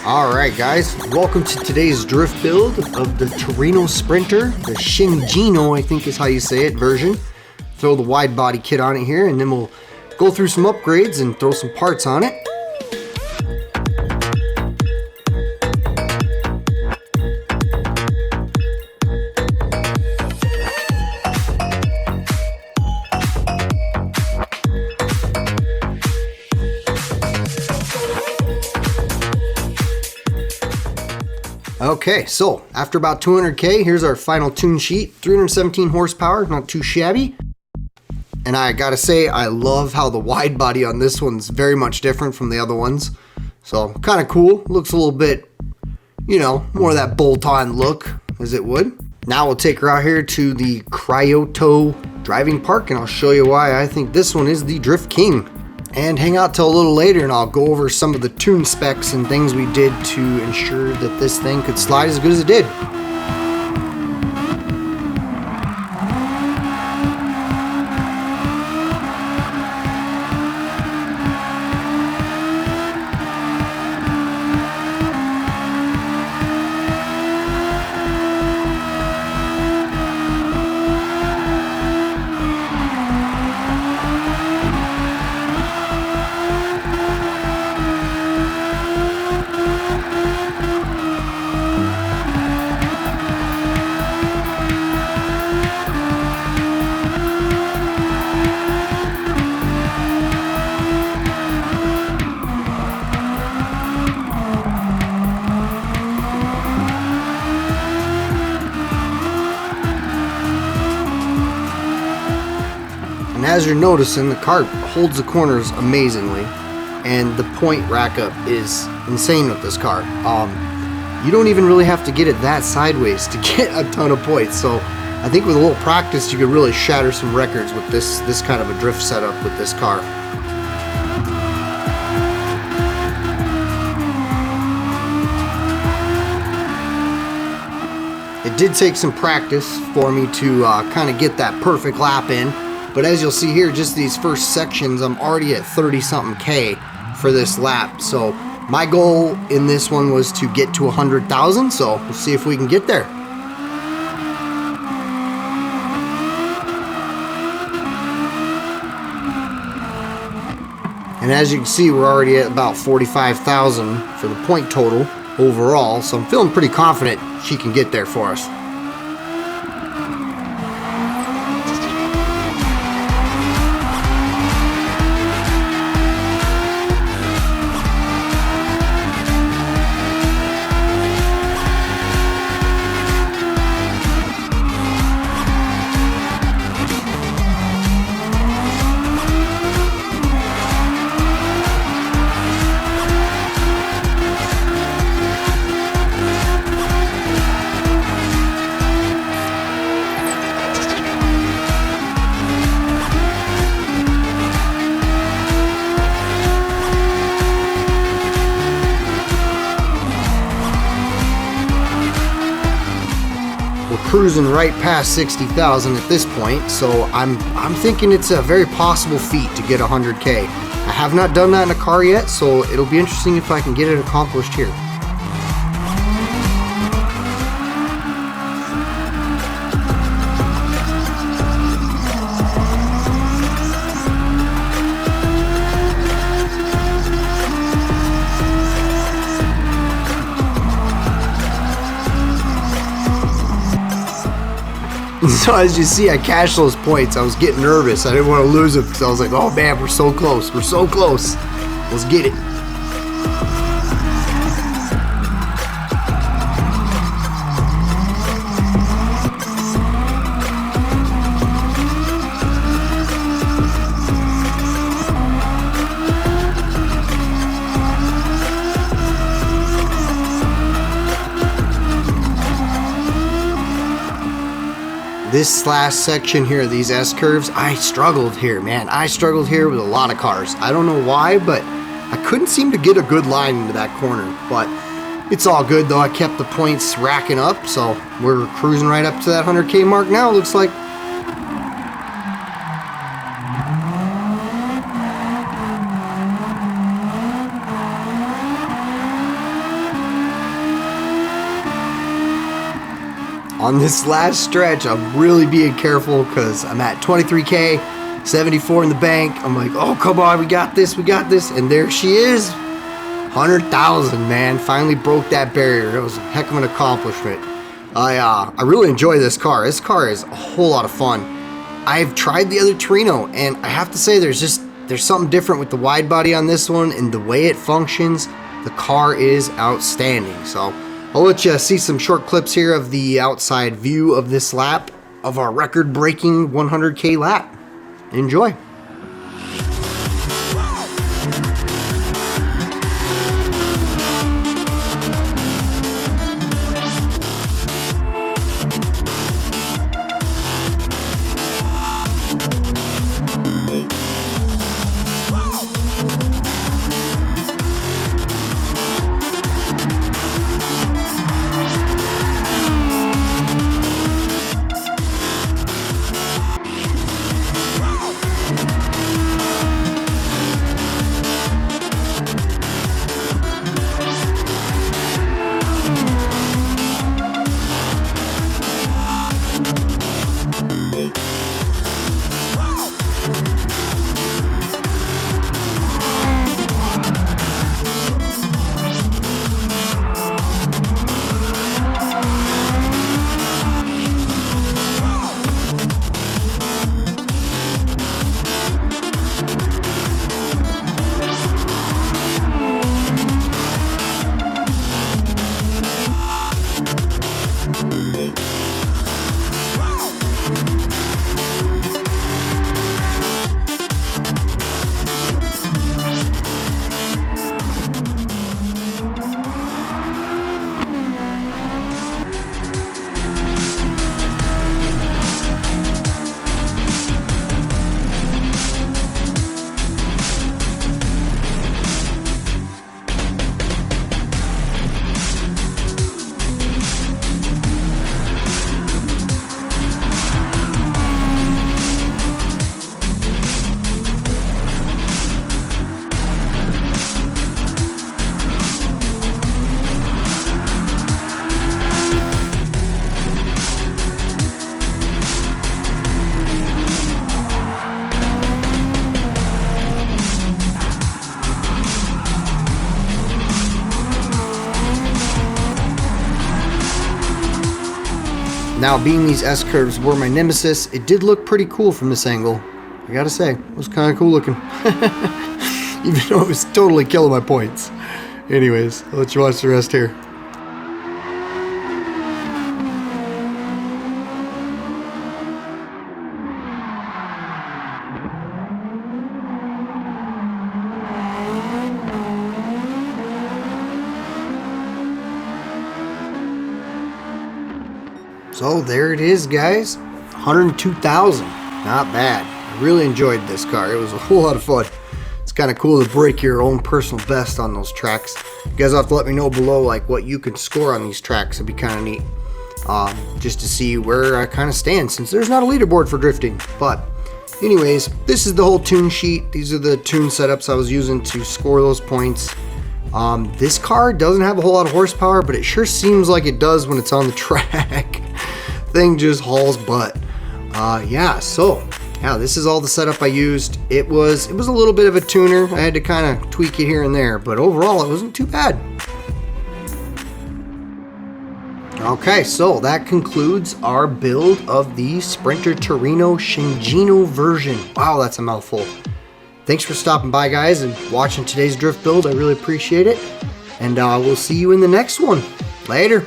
Alright guys, welcome to today's drift build of the Trueno Sprinter, the Shingeno I think is how you say it version. Throw the wide body kit on it here and then we'll go through some upgrades and throw some parts on it. Okay, so after about 200k, here's our final tune sheet. 317 horsepower, not too shabby. And I gotta say, I love how the wide body on this one's very much different from the other ones. So kind of cool, looks a little bit, you know, more of that bolt-on look as it would. Now we'll take her out here to the Kyoto Driving Park and I'll show you why I think this one is the Drift King. And hang out till a little later and I'll go over some of the tune specs and things we did to ensure that this thing could slide as good as it did. And as you're noticing, the car holds the corners amazingly, and the point rack up is insane with this car. You don't even really have to get it that sideways to get a ton of points, so I think with a little practice you could really shatter some records with this kind of a drift setup with this car. It did take some practice for me to kind of get that perfect lap in. But as you'll see here, just these first sections, I'm already at 30 something K for this lap. So my goal in this one was to get to 100,000. So we'll see if we can get there. And as you can see, we're already at about 45,000 for the point total overall. So I'm feeling pretty confident she can get there for us. Cruising right past 60,000 at this point, so I'm thinking it's a very possible feat to get 100k. I have not done that in a car yet, so it'll be interesting if I can get it accomplished here. So as you see, I cashed those points. I was getting nervous. I didn't want to lose them because I was like, oh man, we're so close. We're so close. Let's get it. This last section here, these S-curves, I struggled here, man. I struggled here with a lot of cars. I don't know why, but I couldn't seem to get a good line into that corner, but it's all good though. I kept the points racking up, so we're cruising right up to that 100K mark now, looks like. On this last stretch, I'm really being careful because I'm at 23K, 74 in the bank. I'm like, oh, come on, we got this. And there she is, 100,000, man. Finally broke that barrier. It was a heck of an accomplishment. I really enjoy this car. This car is a whole lot of fun. I've tried the other Trueno, and I have to say there's something different with the wide body on this one and the way it functions. The car is outstanding. So I'll let you see some short clips here of the outside view of this lap of our record-breaking 100K lap. Enjoy. Now, being these S-curves were my nemesis, it did look pretty cool from this angle. I gotta say, it was kind of cool looking. Even though it was totally killing my points. Anyways, I'll let you watch the rest here. So there it is, guys, 102,000, not bad. I really enjoyed this car. It was a whole lot of fun. It's kind of cool to break your own personal best on those tracks. You guys will have to let me know below like what you can score on these tracks. It'd be kind of neat just to see where I kind of stand, since there's not a leaderboard for drifting. But anyways, this is the whole tune sheet. These are the tune setups I was using to score those points. This car doesn't have a whole lot of horsepower, but it sure seems like it does when it's on the track. Thing just hauls butt. Yeah, so yeah, this is all the setup I used. It was a little bit of a tuner. I had to kind of tweak it here and there, but overall it wasn't too bad. Okay, so that concludes our build of the Sprinter Trueno Shingeno version. Wow, that's a mouthful. Thanks for stopping by, guys, and watching today's drift build. I really appreciate it. And we'll see you in the next one. Later.